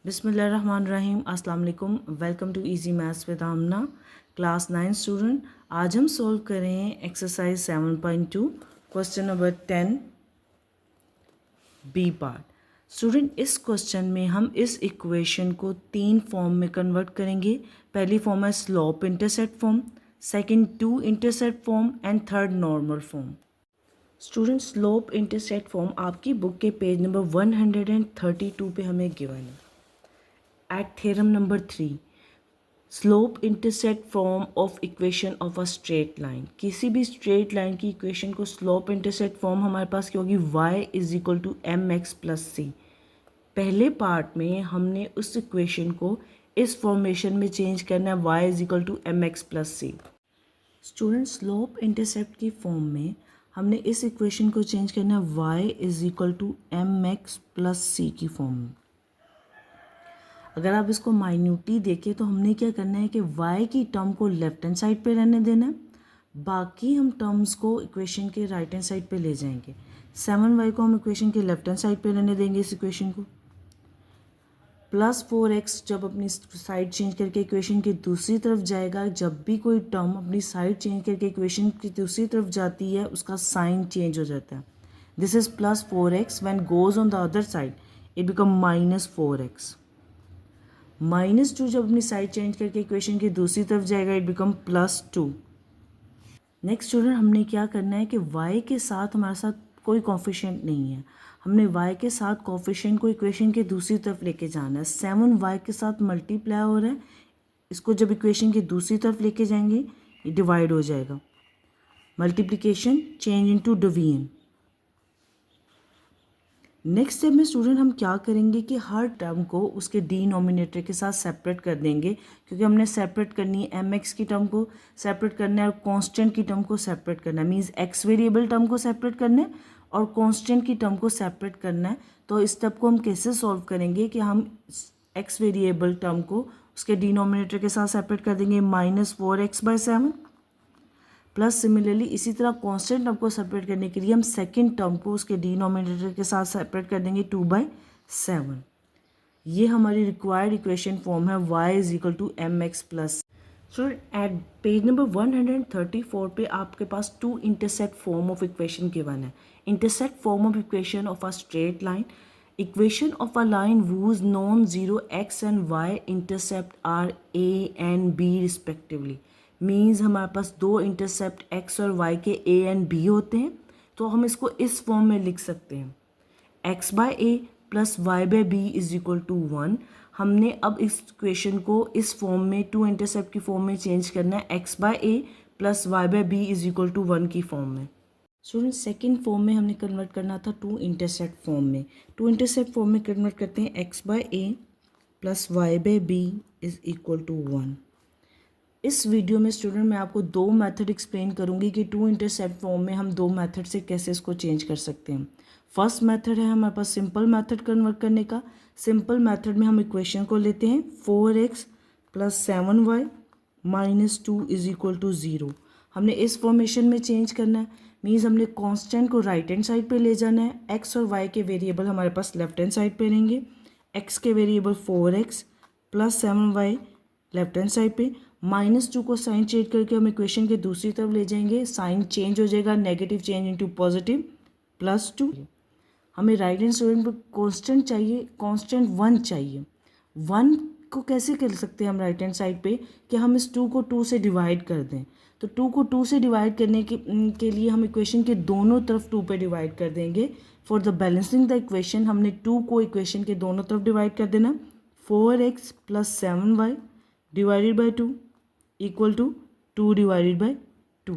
बिस्मिल्लाहिर्रहमानिर्रहीम। अस्सलाम वालेकुम। Welcome to easy maths with Amna. Class 9 student, आज हम सॉल्व करें exercise 7.2 question number 10 B part. Student, इस क्वेश्चन में हम इस इक्वेशन को तीन फॉर्म में कन्वर्ट करेंगे। पहली फॉर्म है slope intercept form, second two intercept form and third normal form. Student, slope intercept form आपकी बुक के पेज नंबर 132 पे हमें गिवन है। At theorem number 3, slope intercept form of equation of a straight line। किसी भी straight line की equation को slope intercept form हमारे पास क्या होगी, y is equal to mx plus c। पहले पार्ट में हमने उस इक्वेशन को इस फॉर्मेशन में चेंज करना है, y is equal to mx plus c। Student, slope intercept की फॉर्म में हमने इस इक्वेशन को चेंज करना है y is equal to mx plus c की फॉर्म में। अगर आप इसको माइन्यूटली देखें तो हमने क्या करना है कि y की टर्म को लेफ्ट हैंड साइड पे रहने देना है, बाकी हम टर्म्स को इक्वेशन के राइट हैंड साइड पे ले जाएंगे। 7y को हम इक्वेशन के लेफ्ट हैंड साइड पे रहने देंगे इस इक्वेशन को, प्लस 4x जब अपनी साइड चेंज करके इक्वेशन की दूसरी तरफ जाएगा, जब भी कोई टर्म अपनी साइड चेंज करके इक्वेशन की दूसरी तरफ जाती है उसका साइन चेंज हो जाता है। This is plus 4x, when goes on the other side it become minus 4x। -2 जब अपनी साइड चेंज करके इक्वेशन की दूसरी तरफ जाएगा इट बिकम +2। नेक्स्ट स्टूडेंट, हमने क्या करना है कि y के साथ हमारे साथ कोई कोफिशिएंट नहीं है, हमने y के साथ कोफिशिएंट को इक्वेशन के दूसरी तरफ लेके जाना है। 7y के साथ मल्टीप्लाई हो रहा है, इसको जब इक्वेशन की दूसरी तरफ लेके जाएंगे ये डिवाइड हो जाएगा। Multiplication change into division. Next step में स्टूडेंट हम क्या करेंगे कि हर टर्म को उसके डिनोमिनेटर के साथ सेपरेट कर देंगे, क्योंकि हमने सेपरेट करनी है mx की टर्म को सेपरेट करना है और कांस्टेंट की टर्म को सेपरेट करना है। मींस x वेरिएबल टर्म को सेपरेट करना है और कांस्टेंट की टर्म को सेपरेट करना है। तो इस स्टेप को हम कैसे सॉल्व करेंगे कि हम x वेरिएबल टर्म को उसके डिनोमिनेटर के साथ सेपरेट कर देंगे -4x/7, प्लस सिमिलरली इसी तरह कांस्टेंट टर्म को सेपरेट करने के लिए हम सेकंड टर्म को उसके डिनोमिनेटर के साथ सेपरेट कर देंगे 2/7। ये हमारी रिक्वायर्ड इक्वेशन फॉर्म है y is equal to mx plus. So at page number 134 पे आपके पास two intercept form of equation given है। Intercept form of equation of a straight line, equation of a line whose non zero x and y intercept are a and b respectively. Means हमारे पास दो intercept x और y के a and b होते हैं, तो हम इसको इस फॉर्म में लिख सकते हैं x/a plus y/b is equal to 1। हमने अब इस इक्वेशन को इस फॉर्म में टू इंटरसेप्ट की फॉर्म में चेंज करना है x/a plus y/b is equal to 1 की फॉर्म में। स्टूडेंट, सेकेंड फॉर्म में हमने कन्वर्ट करना था टू इंटरसेप्ट फॉर्म में। टू इंटरसेप्ट फॉर्म में कन्वर्ट करते हैं x/a plus y/b is equal to 1। इस वीडियो में स्टूडेंट मैं आपको दो मेथड एक्सप्लेन करूंगी कि टू इंटरसेप्ट फॉर्म में हम दो मेथड से कैसे इसको चेंज कर सकते हैं। फर्स्ट मेथड है हमारे पास सिंपल मेथड कन्वर्ट करने का। सिंपल मेथड में हम इक्वेशन को लेते हैं 4x plus 7y minus 2 is equal to 0। हमने इस फॉर्मेशन में चेंज करना है, मीन्स हमने कांस्टेंट को राइट हैंड साइड पे ले जाना है। x और y के वेरिएबल हमारे पास लेफ्ट हैंड साइड पे रहेंगे। x के variable 4x plus 7y left hand side पे, -2 को साइन चेंज करके हम इक्वेशन के दूसरी तरफ ले जाएंगे, साइन चेंज हो जाएगा, नेगेटिव चेंज इनटू पॉजिटिव +2। हमें राइट हैंड स्टूडेंट पर कांस्टेंट चाहिए, कांस्टेंट 1 चाहिए। 1 को कैसे कर सकते हैं हम राइट हैंड साइड पे कि हम इस 2 को 2 से डिवाइड कर दें। तो 2 को 2 से डिवाइड करने के लिए हम इक्वेशन के दोनों तरफ 2 पे डिवाइड कर देंगे। For the balancing the equation हमने 2 को इक्वेशन के दोनों तरफ डिवाइड कर देना। 4x plus 7y divided by 2 equal to 2 divided by 2.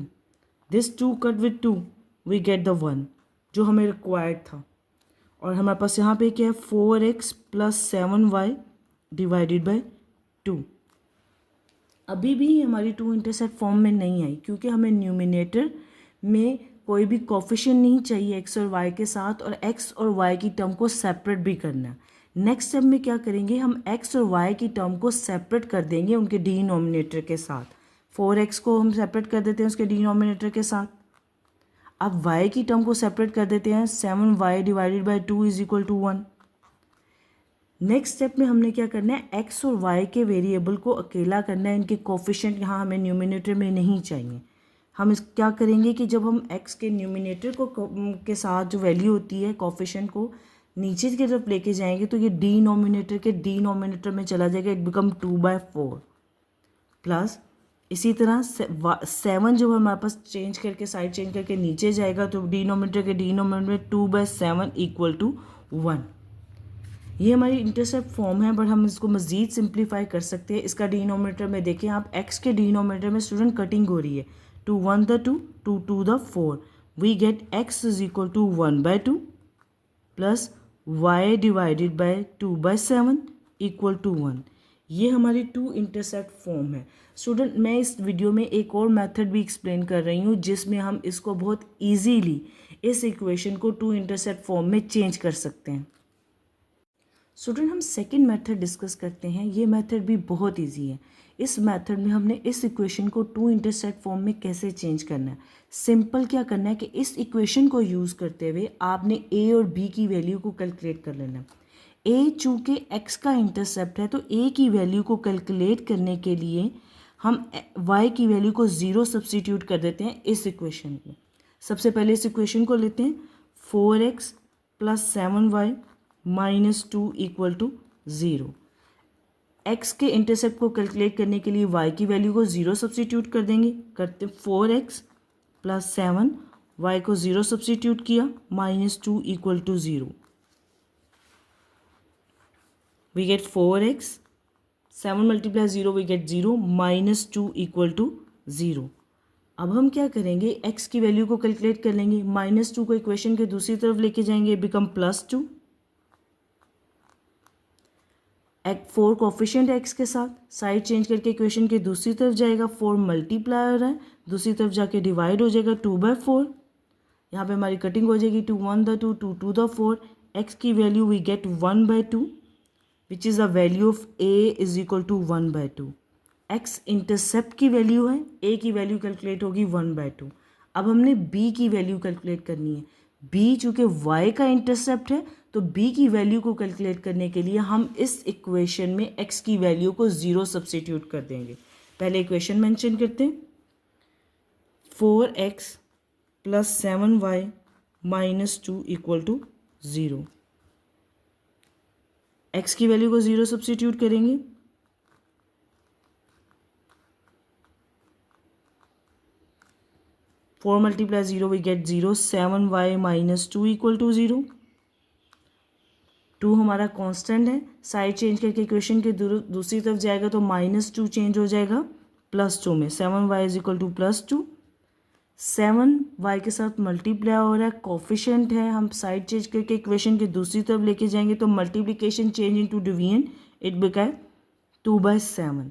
This 2 cut with 2 we get the 1 जो हमें रिक्वायर्ड था। और हमारे पास यहाँ पे क्या है 4x plus 7y divided by 2। अभी भी हमारी टू इंटरसेप्ट फॉर्म में नहीं आई, क्योंकि हमें न्यूमिनेटर में कोई भी कोफिशिएंट नहीं चाहिए x और y के साथ, और x और y की टर्म को सेपरेट भी करना है। नेक्स्ट स्टेप में क्या करेंगे, हम x और y की टर्म को सेपरेट कर देंगे उनके डिनोमिनेटर के साथ। 4x को हम सेपरेट कर देते हैं उसके डिनोमिनेटर के साथ। अब y की टर्म को सेपरेट कर देते हैं, 7y divided by 2 is equal to 1। Next step में हमने क्या करना है, एक्स और वाई के वेरिएबल को अकेला करना है, इनके कोफिशिएंट यहाँ हमें न्यूमिनेटर में नहीं चाहिए। हम इस क्या करेंगे कि जब हम एक्स के न्यूमिनेटर को के साथ जो वैल्यू होती है कोफिशिएंट को नीचे की तरफ लेके जाएंगे तो ये डिनोमिनेटर के डिनोमिनेटर में चला जाएगा, इट बिकम 2/4 प्लस इसी तरह 7 जो हमारे पास चेंज करके साइड चेंज करके नीचे जाएगा तो डिनोमिनेटर के डिनोमिनेटर में 2/7 इक्वल टू 1। ये हमारी इंटरसेप्ट फॉर्म है, बट हम इसको मज़ीद सिंप्लीफाई कर सकते हैं। इसका डिनोमिनेटर में देखिए आप, x के डिनोमिनेटर में स्टूडेंट कटिंग हो रही है, 2 1 द 2 2 2 द 4, we get x is equal to 1/2 plus y divided by 2/7 equal to 1। ये हमारी टू इंटरसेप्ट फॉर्म है। स्टूडेंट मैं इस वीडियो में एक और मेथड भी एक्सप्लेन कर रही हूँ जिसमें हम इसको बहुत ईजीली इस इक्वेशन को टू इंटरसेप्ट फॉर्म में चेंज कर सकते हैं। स्टूडेंट हम सेकंड मेथड डिस्कस करते हैं। ये मेथड भी बहुत इजी है। इस मेथड में हमने इस इक्वेशन को टू इंटरसेप्ट फॉर्म में कैसे चेंज करना है। सिंपल क्या करना है कि इस इक्वेशन को यूज़ करते हुए आपने a और b की वैल्यू को कैलकुलेट कर लेना है। a चूँकि x का इंटरसेप्ट है तो a की वैल्यू को कैलकुलेट करने के लिए हम y की वैल्यू को 0 सब्सटीट्यूट कर देते हैं इस इक्वेशन में। सबसे पहले इस इक्वेशन को लेते हैं, 4x plus 7y minus 2 equal to 0। x के इंटरसेप्ट को कैलकुलेट करने के लिए y की वैल्यू को 0 सब्सटीट्यूट कर देंगे, करते 4x प्लस 7, y को 0 सब्सटीट्यूट किया, minus 2 equal to 0। We get 4x, 7 multiply 0 we get 0, minus 2 equal to 0। अब हम क्या करेंगे, x की वैल्यू को कैलकुलेट कर लेंगे, माइनस 2 को इक्वेशन के दूसरी तरफ लेके जाएंगे, बिकम प्लस 2। 4 कोफिशिएंट x के साथ साइड चेंज करके इक्वेशन के दूसरी तरफ जाएगा, 4 मल्टीप्लाई हो रहा है, दूसरी तरफ जाके डिवाइड हो जाएगा 2/4। यहाँ पे हमारी कटिंग हो जाएगी, 2 1 द 2 2 2 द 4, x की value we get 1/2 which is the value of a is equal to 1/2। x intercept की वैल्यू है, a की वैल्यू कैलकुलेट होगी 1/2। अब हमने b की वैल्यू कैलकुलेट करनी है। b चूँकि y का इंटरसेप्ट है तो b की वैल्यू को कैलकुलेट करने के लिए हम इस इक्वेशन में x की वैल्यू को 0 सब्सटीट्यूट कर देंगे। पहले इक्वेशन मेंशन करते हैं, 4x plus 7y minus 2 equal to 0। x की वैल्यू को 0 सब्सटीट्यूट करेंगे, four multiply 0 we get 0, 7y minus 2 equal to 0। 2 हमारा कांस्टेंट है, साइड चेंज करके इक्वेशन के दूसरी तरफ जाएगा तो माइनस 2 चेंज हो जाएगा प्लस 2 में, 7y is equal two plus 2। 7y के साथ मल्टीप्लाई हो रहा है, कोफिशिएंट है, हम साइड चेंज करके इक्वेशन के दूसरी तरफ लेके जाएंगे तो multiplication change into division, it become 2/7।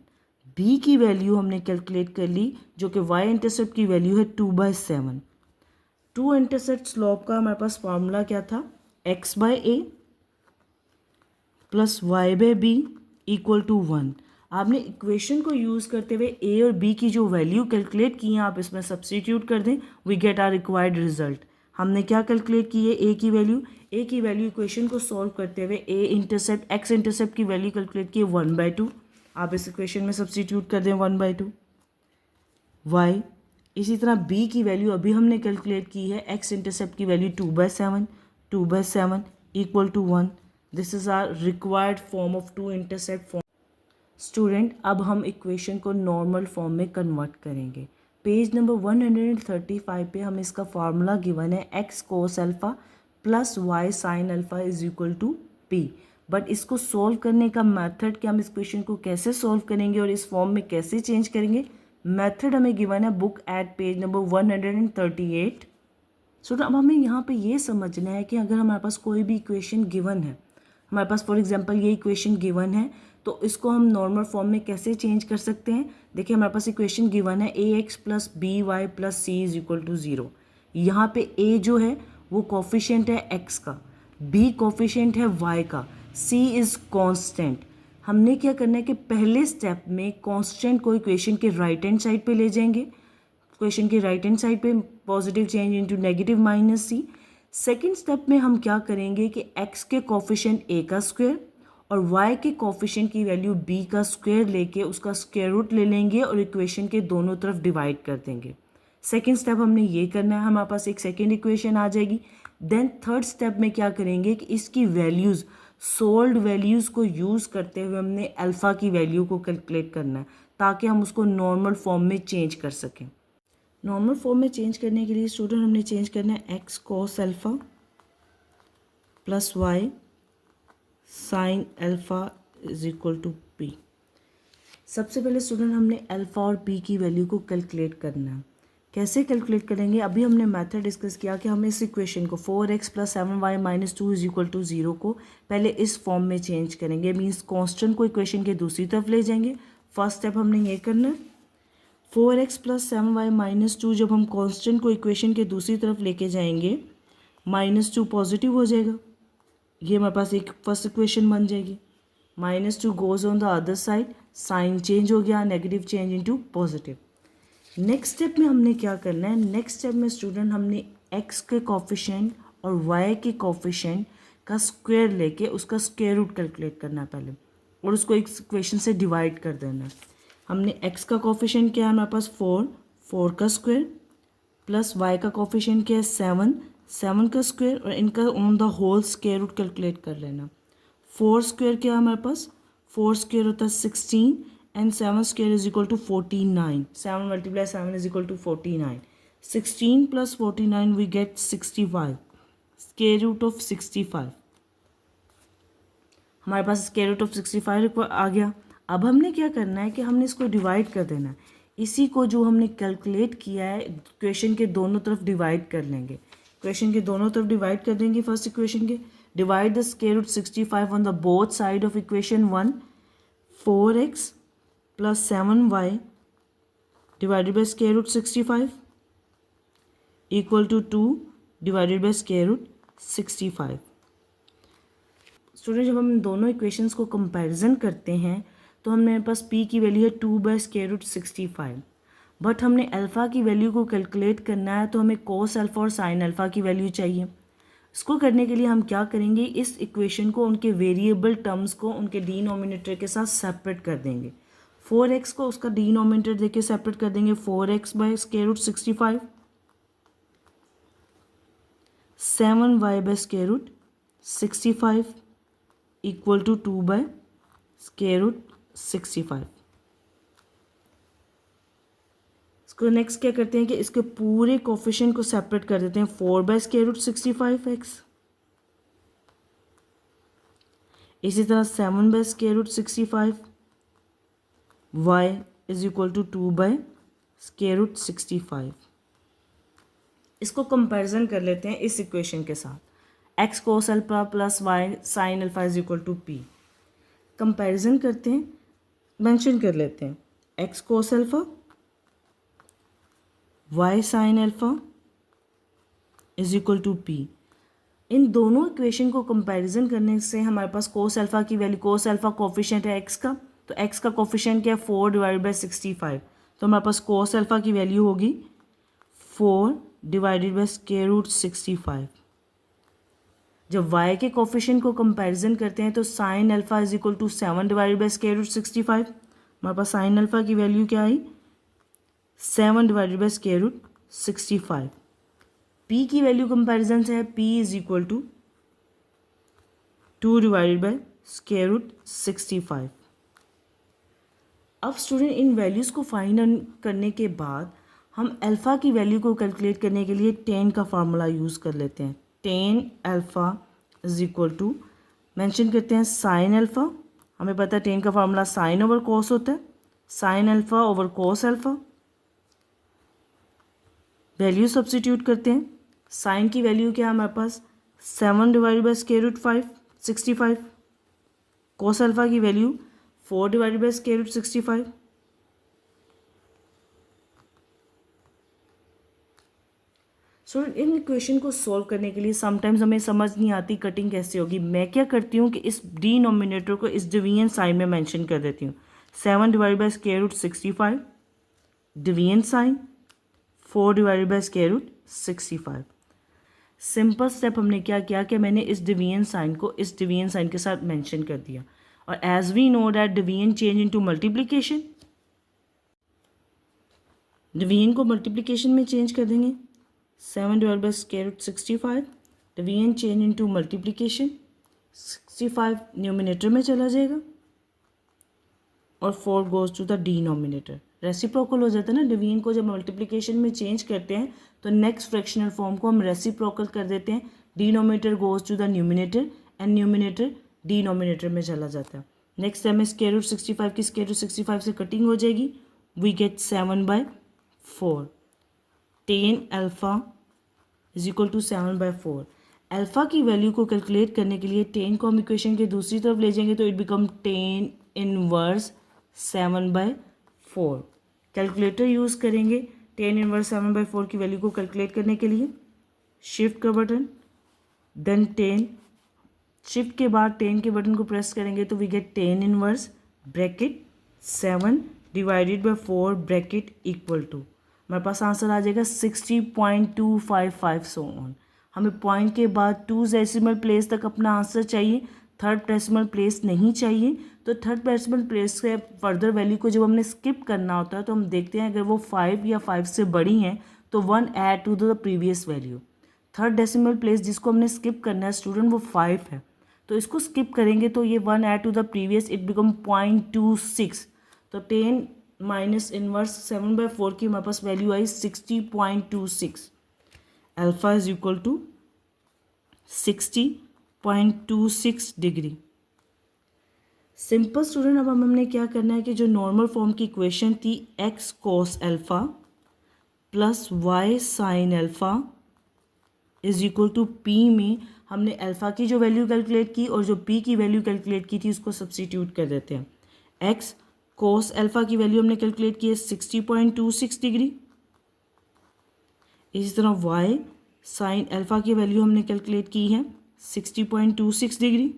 b की वैल्यू हमने कैलकुलेट कर ली जो कि y इंटरसेप्ट की वैल्यू है 2/7। टू इंटरसेप्ट स्लोप का हमारे पास फार्मूला क्या था, x/a plus y/b equal to 1। आपने इक्वेशन को यूज़ करते हुए a और b की जो वैल्यू कैलकुलेट की है आप इसमें सब्सटीट्यूट कर दें, we get our required result. हमने क्या कैलकुलेट की है, a की वैल्यू इक्वेशन को सॉल्व करते हुए x इंटरसेप्ट की वैल्यू कैलकुलेट की है 1/2। आप इस इक्वेशन में सब्सटीट्यूट कर दें 1/2। y इसी तरह b की वैल्यू अभी हमने कैलकुलेट की है, x इंटरसेप्ट की value 2/7 equal to 1। This is our required form of two intercept form. Student अब हम इक्वेशन को नॉर्मल फॉर्म में कन्वर्ट करेंगे। पेज नंबर 135 पे हमें इसका फार्मूला गिवन है, x cos alpha plus y sine alpha is equal to p। But इसको सॉल्व करने का मेथड कि हम इस क्वेश्चन को कैसे सॉल्व करेंगे और इस फॉर्म में कैसे चेंज करेंगे, मेथड हमें गिवन है बुक एट पेज नंबर 138। स्टूडेंट अब हमें यहाँ पे ये समझना है कि अगर हमारे पास कोई भी इक्वेशन गिवन है, हमारे पास फॉर एग्जांपल ये इक्वेशन गिवन है तो इसको हम नॉर्मल फॉर्म में कैसे चेंज कर सकते हैं। देखिए हमारे पास इक्वेशन गिवन है ax plus b y plus c is equal to 0। यहाँ पे a जो है वो कोफिशिएंट है x का, b कोफिशिएंट है y का, c इज़ कांस्टेंट। हमने क्या करना है कि पहले स्टेप में कांस्टेंट को इक्वेशन के राइट हैंड साइड पे ले जाएंगे, इक्वेशन के राइट हैंड साइड पे positive change into negative minus C. Second step में हम क्या करेंगे कि x के कोफिशिएंट a का स्क्वायर और y के कोफिशिएंट की वैल्यू b का स्क्वायर लेके उसका स्क्वायर रूट ले लेंगे और इक्वेशन के दोनों तरफ डिवाइड कर देंगे। सेकेंड स्टेप हमने ये करना है, हमारे पास एक सेकेंड इक्वेशन आ जाएगी। देन थर्ड स्टेप में क्या करेंगे कि इसकी वैल्यूज़, सोल्ड वैल्यूज़ को यूज़ करते हुए हमने अल्फ़ा की वैल्यू को कैलकुलेट करना है ताकि हम उसको नॉर्मल फॉर्म में चेंज कर सकें। नॉर्मल फॉर्म में चेंज करने के लिए स्टूडेंट हमने चेंज करना है x cos alpha plus y sine alpha is equal to p. सबसे पहले स्टूडेंट हमने अल्फ़ा और पी की वैल्यू को कैलकुलेट करना है। कैसे कैलकुलेट करेंगे? अभी हमने मेथड डिस्कस किया कि हम इस इक्वेशन को 4x + 7y - 2 = 0 को पहले इस फॉर्म में चेंज करेंगे, मीन्स कांस्टेंट को इक्वेशन के दूसरी तरफ ले जाएंगे। फर्स्ट स्टेप हमने ये करना है। 4x + 7y - 2 जब हम कांस्टेंट को इक्वेशन के दूसरी तरफ लेके जाएंगे, -2 पॉजिटिव हो जाएगा, ये हमारे पास एक फर्स्ट इक्वेशन बन जाएगी। -2 goes on the other side, sign change हो गया, negative change into positive. Next step में हमने क्या करना है? नेक्स्ट स्टेप में स्टूडेंट हमने x के कोफिशिएंट और y के कोफिशिएंट का स्क्वायर लेके उसका स्क्वायर रूट कैलकुलेट करना है पहले और उसको एक इक्वेशन से डिवाइड कर देना है। हमने x का कोफिशिएंट क्या है हमारे पास 4 का स्क्वायर प्लस y का कोफिशिएंट क्या है 7 का स्क्वायर और इनका on the whole square root calculate कर लेना। 4 स्क्वायर क्या है हमारे पास? 4 स्क्वायर होता है 16 and 7 square is equal to 49. 7 multiply 7 is equal to 49. 16 plus 49 we get 65. Square root of 65. हमारे पास स्क्वायर रूट ऑफ 65 आ गया। अब हमने क्या करना है कि हमने इसको डिवाइड कर देना है। इसी को जो हमने कैलकुलेट किया है इक्वेशन के दोनों तरफ डिवाइड कर लेंगे। इक्वेशन के दोनों तरफ डिवाइड कर देंगे फर्स्ट इक्वेशन के। Divide the square root 65 on the both side of equation 1। 4x plus 7y divided by square root 65 equal to 2 divided by square root 65। Student जब हम दोनों इक्वेशंस को कंपैरिजन करते हैं तो हमारे पास p की वैल्यू है 2/√65, बट हमने अल्फ़ा की वैल्यू को कैलकुलेट करना है तो हमें कोस अल्फ़ा और साइन अल्फ़ा की वैल्यू चाहिए। इसको करने के लिए हम क्या करेंगे? इस इक्वेशन को उनके वेरिएबल टर्म्स को उनके डिनोमिनेटर के साथ सेपरेट कर देंगे। 4x को उसका डिनोमिनेटर देके सेपरेट कर देंगे 4x/√65, 7y/√65 इक्वल टू 2/√65। इसको नेक्स्ट क्या करते हैं कि इसके पूरे कोफिशिएंट को सेपरेट कर देते हैं 4/√65x, इसी तरह 7/√65 y इज इक्वल टू 2/√65। इसको कंपैरिजन कर लेते हैं इस इक्वेशन के साथ। x cos alpha plus y sine alpha is equal to p। Comparison करते हैं, मेंशन कर लेते हैं x cos alpha y sine alpha is equal to p। इन दोनों इक्वेशन को कंपैरिजन करने से हमारे पास कोस अल्फा की वैल्यू, कोस अल्फा कोफिशिएंट है x का, तो x का कोफिशिएंट क्या है 4/65, तो हमारे पास कोस अल्फा की वैल्यू होगी 4/√65। जब y के कोफिशिएंट को कंपैरिजन करते हैं तो sine alpha is equal to 7/√65। हमारे पास साइन अल्फा की वैल्यू क्या आई 7/√65। p की वैल्यू कंपैरिजन से है p इज इक्वल टू 2/√65। अब स्टूडेंट इन वैल्यूज़ को फाइंड करने के बाद हम अल्फ़ा की वैल्यू को कैलकुलेट करने के लिए tan का फार्मूला यूज़ कर लेते हैं। tan alpha is equal to, mention करते हैं साइन अल्फ़ा, हमें पता है tan का फार्मूला साइन ओवर कोस होता है, sine alpha over cos alpha. Value substitute करते हैं। साइन की वैल्यू क्या है हमारे पास 7/√65। कोस अल्फ़ा की वैल्यू 4/√65। सो इन इक्वेशन को सॉल्व करने के लिए समटाइम्स हमें समझ नहीं आती कटिंग कैसे होगी। मैं क्या करती हूँ कि इस डिनोमिनेटर को इस डिवीजन साइन में मेंशन कर देती हूँ। 7/√65 डिवीजन साइन 4/√65। सिंपल स्टेप हमने क्या किया कि मैंने इस डिवीजन साइन को इस डिवीजन साइन के साथ मेंशन कर दिया। और as we know that division change into multiplication, division को मल्टीप्लिकेशन में चेंज कर देंगे। 7 divide by square root 65, division change into multiplication, 65 numerator में चला जाएगा और 4 goes to the denominator. Reciprocal हो जाता है ना, डिवीजन को जब मल्टीप्लिकेशन में चेंज करते हैं तो नेक्स्ट फ्रैक्शनल फॉर्म को हम रेसिप्रोकल कर देते हैं। Denominator goes to the numerator and numerator denominator में चला जाता है। नेक्स्ट टाइम में स्क्वायर रूट 65 की स्क्वायर रूट 65 से कटिंग हो जाएगी, we get 7/4। 10 alpha is equal to 7/4। Alpha की वैल्यू को कैलकुलेट करने के लिए 10 को हम इक्वेशन के दूसरी तरफ ले जाएंगे तो it become 10 inverse 7/4। Calculator use करेंगे 10 इनवर्स 7/4 की वैल्यू को कैलकुलेट करने के लिए। शिफ्ट का बटन, देन 10, शिफ्ट के बाद 10 के बटन को प्रेस करेंगे तो we get 10 inverse bracket 7 divided by 4 bracket equal to, हमारे पास आंसर आ जाएगा 60.255 सो ऑन। हमें पॉइंट के बाद 2 डेसिमल प्लेस तक अपना आंसर चाहिए, थर्ड डेसिमल प्लेस नहीं चाहिए। तो थर्ड डेसिमल प्लेस से फर्दर वैल्यू को जब हमने स्किप करना होता है तो हम देखते हैं अगर वो 5 या 5 से बड़ी हैं तो 1 add to the previous value. Third decimal place जिसको हमने स्किप करना है स्टूडेंट वो 5 है, तो इसको स्किप करेंगे तो ये 1 add to the previous, it become 0.26। तो 10 माइनस इनवर्स 7/4 की हमारे पास वैल्यू आई 60.26। Alpha is equal to 60.26 degree. Simple student, अब हमने क्या करना है कि जो नॉर्मल फॉर्म की इक्वेशन थी x cos alpha plus y sine alpha is equal to p में हमने अल्फ़ा की जो वैल्यू कैलकुलेट की और जो p की वैल्यू कैलकुलेट की थी उसको सब्स्टिट्यूट कर देते हैं। x cos अल्फ़ा की वैल्यू हमने कैलकुलेट की है 60.26 डिग्री। इसी तरह y साइन अल्फ़ा की वैल्यू हमने कैलकुलेट की है 60.26 डिग्री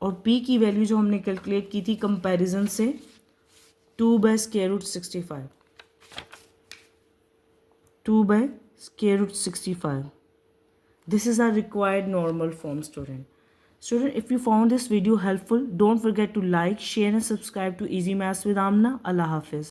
और p की वैल्यू जो हमने कैलकुलेट की थी कंपैरिजन से 2/√65, 2/√65। This is our required normal form, student. Student, if you found this video helpful, don't forget to like, share and subscribe to Easy Maths with Amna. Allah Hafiz.